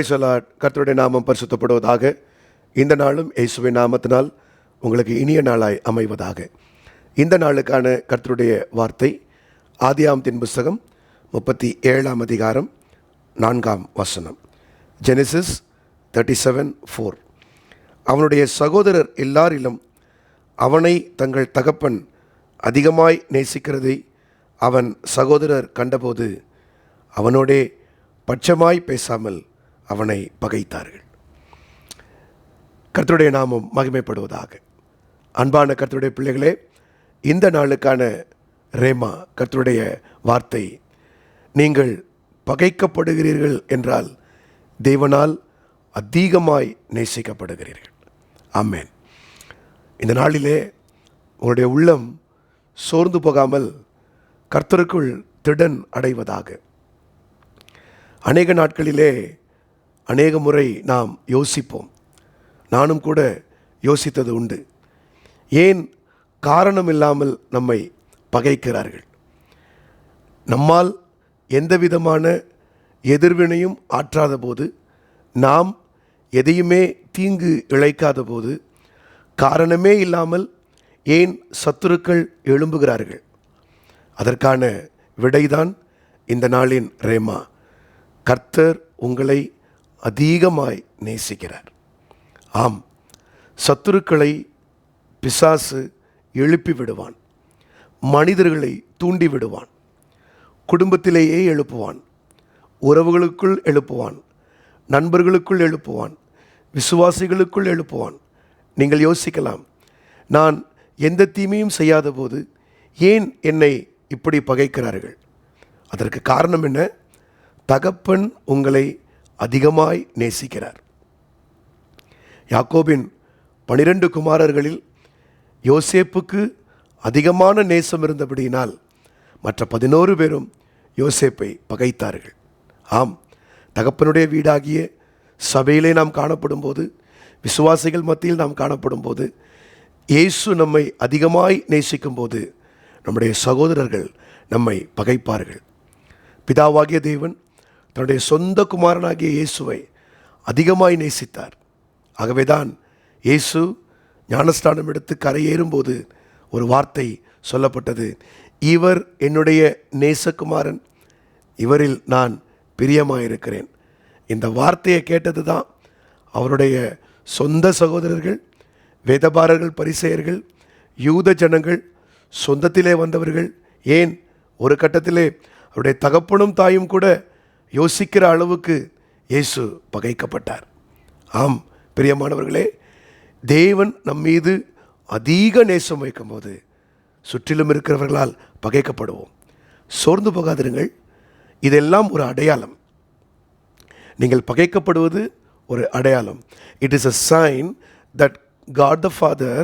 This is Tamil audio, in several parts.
Praise the Lord. கர்த்தருடைய நாமம் பரிசுத்தப்படுவதாக. இந்த நாளும் இயேசுவின் நாமத்தினால் உங்களுக்கு இனிய நாளாய் அமைவதாக. இந்த நாளுக்கான கர்த்தருடைய வார்த்தை ஆதியாகமத்தின் புஸ்தகம் 37ஆம் அதிகாரம் 4ஆம் வசனம். ஜெனசிஸ் 37:4. அவனுடைய சகோதரர் எல்லாரிலும் அவனை தங்கள் தகப்பன் அதிகமாய் நேசிக்கிறதை அவன் சகோதரர் கண்டபோது அவனோடே பட்சமாய் பேசாமல் அவனை பகைத்தார்கள். கர்த்தருடைய நாமம் மகிமைப்படுவதாக. அன்பான கர்த்தருடைய பிள்ளைகளே, இந்த நாளுக்கான ரேமா கர்த்தருடைய வார்த்தை, நீங்கள் பகைக்கப்படுகிறீர்கள் என்றால் தேவனால் அதிகமாய் நேசிக்கப்படுகிறீர்கள். ஆமென். இந்த நாளிலே உங்களுடைய உள்ளம் சோர்ந்து போகாமல் கர்த்தருக்குள் திடன் அடைவதாக. அநேக நாட்களிலே அநேக முறை நாம் யோசிப்போம். நானும் கூட யோசித்தது உண்டு. ஏன் காரணம் இல்லாமல் நம்மை பகைக்கிறார்கள்? நம்மால் எந்த விதமான எதிர்வினையும் ஆற்றாத போது, நாம் எதையுமே தீங்கு இழைக்காத போது, காரணமே இல்லாமல் ஏன் சத்துருக்கள் எழும்புகிறார்கள்? அதற்கான விடைதான் இந்த நாளின் ரேமா. கர்த்தர் உங்களை அதிகமாய் நேசிக்கிறார். ஆம், சத்துருக்களை பிசாசு எழுப்பி விடுவான். மனிதர்களை தூண்டி விடுவான். குடும்பத்திலேயே எழுப்புவான். உறவுகளுக்குள் எழுப்புவான். நண்பர்களுக்குள் எழுப்புவான். விசுவாசிகளுக்குள் எழுப்புவான். நீங்கள் யோசிக்கலாம், நான் எந்த தீமையும் செய்யாத போது ஏன் என்னை இப்படி பகைக்கிறார்கள்? அதற்கு காரணம் என்ன? தகப்பன் உங்களை அதிகமாய் நேசிக்கிறார். யாக்கோபின் 12 குமாரர்களில் யோசேப்புக்கு அதிகமான நேசம் இருந்தபடியினால் மற்ற 11 பேரும் யோசேப்பை பகைத்தார்கள். ஆம், தகப்பனுடைய வீடாகிய சபையிலே நாம் காணப்படும் போது, விசுவாசிகள் மத்தியில் நாம் காணப்படும் போது, இயேசு நம்மை அதிகமாய் நேசிக்கும் போது நம்முடைய சகோதரர்கள் நம்மை பகைப்பார்கள். பிதாவாகிய தேவன் தன்னுடைய சொந்த குமாரனாகிய இயேசுவை அதிகமாய் நேசித்தார். ஆகவேதான் இயேசு ஞானஸ்நானம் எடுத்து கரையேறும்போது ஒரு வார்த்தை சொல்லப்பட்டது, இவர் என்னுடைய நேசகுமாரன், இவரில் நான் பிரியமாயிருக்கிறேன். இந்த வார்த்தையை கேட்டது தான் அவருடைய சொந்த சகோதரர்கள், வேதபாரர்கள், பரிசேயர்கள், யூத ஜனங்கள், சொந்தத்திலே வந்தவர்கள், ஏன் ஒரு கட்டத்திலே அவருடைய தகப்பனும் தாயும் கூட யோசிக்கிற அளவுக்கு இயேசு பகைக்கப்பட்டார். ஆம் பிரியமானவர்களே, தேவன் நம்மீது அதிக நேசம் வைக்கும்போது சுற்றிலும் இருக்கிறவர்களால் பகைக்கப்படுவோம். சோர்ந்து போகாதிருங்கள். இதெல்லாம் ஒரு அடையாளம். நீங்கள் பகைக்கப்படுவது ஒரு அடையாளம். It is a sign that God the Father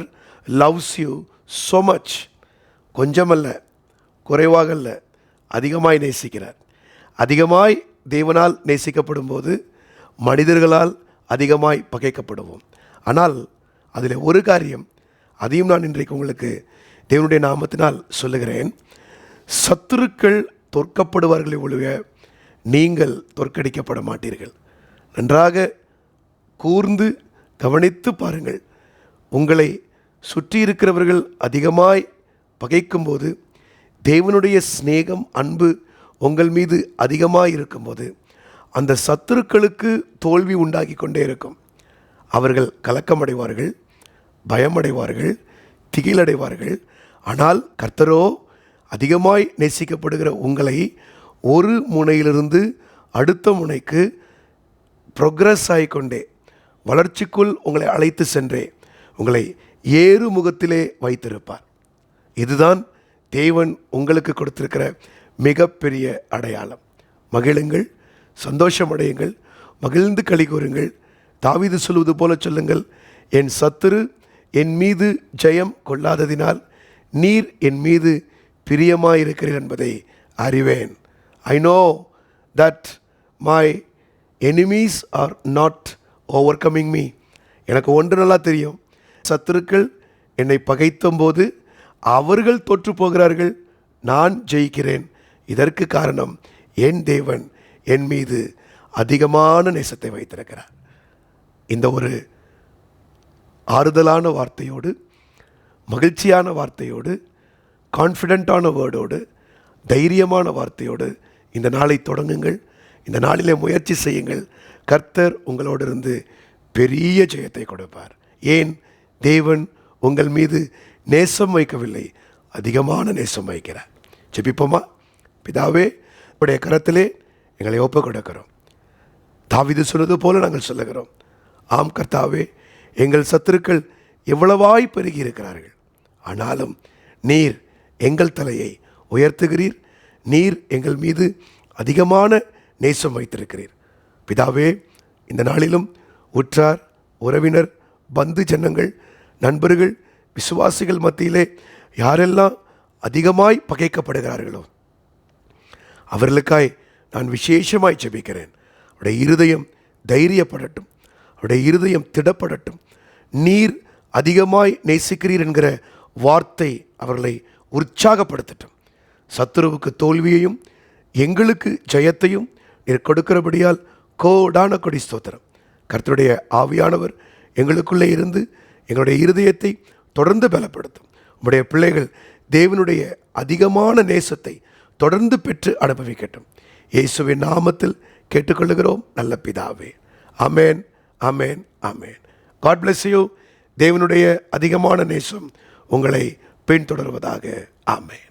loves you so much. கொஞ்சமல்ல, குறைவாக அல்ல, அதிகமாய் நேசிக்கிறார். அதிகமாய் தேவனால் நேசிக்கப்படும் போது மனிதர்களால் அதிகமாய் பகைக்கப்படுவோம். ஆனால் அதில் ஒரு காரியம், அதையும் நான் இன்றைக்கு உங்களுக்கு தேவனுடைய நாமத்தினால் சொல்லுகிறேன். சத்துருக்கள் தோற்கப்படுவார்களே ஒழிய நீங்கள் தோற்கடிக்கப்பட மாட்டீர்கள். நன்றாக கூர்ந்து கவனித்து பாருங்கள். உங்களை சுற்றி இருக்கிறவர்கள் அதிகமாய் பகைக்கும்போது, தேவனுடைய சிநேகம், அன்பு உங்கள் மீது அதிகமாக இருக்கும்போது, அந்த சத்துருக்களுக்கு தோல்வி உண்டாகி கொண்டே இருக்கும். அவர்கள் கலக்கமடைவார்கள், பயமடைவார்கள், திகிலடைவார்கள். ஆனால் கர்த்தரோ அதிகமாய் நேசிக்கப்படுகிற உங்களை ஒரு முனையிலிருந்து அடுத்த முனைக்கு ப்ரொக்ரஸ் ஆகிக்கொண்டே, வளர்ச்சிக்குள் உங்களை அழைத்து சென்றே உங்களை ஏறு முகத்திலே வைத்திருப்பார். இதுதான் தேவன் உங்களுக்கு கொடுத்திருக்கிற மிகப்பெரிய அடையாளம். மகிழுங்கள், சந்தோஷமடையுங்கள், மகிழ்ந்து களி கூறுங்கள். தாவீது சொல்வது போல சொல்லுங்கள், என் சத்துரு என் மீது ஜெயம் கொள்ளாததினால் நீர் என் மீது பிரியமாயிருக்கிறீர் என்பதை அறிவேன். I know that my enemies are not overcoming me. எனக்கு ஒன்று நல்லா தெரியும், சத்துருக்கள் என்னை பகைத்தம்போது அவர்கள் தோற்று போகிறார்கள், நான் ஜெயிக்கிறேன். இதற்கு காரணம் என் தேவன் என் மீது அதிகமான நேசத்தை வைத்திருக்கிறார். இந்த ஒரு ஆறுதலான வார்த்தையோடு, மகிழ்ச்சியான வார்த்தையோடு, கான்ஃபிடென்ட்டான வேர்டோடு, தைரியமான வார்த்தையோடு இந்த நாளை தொடங்குங்கள். இந்த நாளிலே முயற்சி செய்யுங்கள். கர்த்தர் உங்களோடு இருந்து பெரிய ஜெயத்தை கொடுப்பார். ஏன்? தேவன் உங்கள் மீது நேசம் வைக்கவில்லை, அதிகமான நேசம் வைக்கிறார். ஜெபிப்போமா? பிதாவே, உடைய கரத்திலே எங்களை ஒப்புக் கொடுக்கிறோம். தாவீது சொன்னது போல நாங்கள் சொல்லுகிறோம், ஆம் கர்த்தாவே, எங்கள் சத்துருக்கள் எவ்வளவாய் பெருகி இருக்கிறார்கள், ஆனாலும் நீர் எங்கள் தலையை உயர்த்துகிறீர். நீர் எங்கள் மீது அதிகமான நேசம் வைத்திருக்கிறீர். பிதாவே, இந்த நாளிலும் உற்றார், உறவினர், பந்து ஜனங்கள், நண்பர்கள், விசுவாசிகள் மத்தியிலே யாரெல்லாம் அதிகமாய் பகைக்கப்படுகிறார்களோ அவர்களுக்காய் நான் விசேஷமாய் ஜெபிக்கிறேன். அவருடைய இருதயம் தைரியப்படட்டும், அவருடைய இருதயம் திடப்படட்டும். நீர் அதிகமாய் நேசிக்கிறீர் என்கிற வார்த்தை அவர்களை உற்சாகப்படுத்தட்டும். சத்துருவுக்கு தோல்வியையும் எங்களுக்கு ஜெயத்தையும் நீர் கொடுக்கிறபடியால் கோடான கொடி ஸ்தோத்திரம். கர்த்தருடைய ஆவியானவர் எங்களுக்குள்ளே இருந்து எங்களுடைய இருதயத்தை தொடர்ந்து பலப்படுத்தும். உம்முடைய பிள்ளைகள் தேவனுடைய அதிகமான நேசத்தை தொடர்ந்து பெற்று அனுபவிக்கட்டும். இயேசுவின் நாமத்தில் கேட்டுக்கொள்ளுகிறோம் நல்ல பிதாவே. ஆமேன், ஆமேன், ஆமேன். God bless you. தேவனுடைய அதிகமான நேசம் உங்களை பின்தொடர்வதாக. ஆமேன்.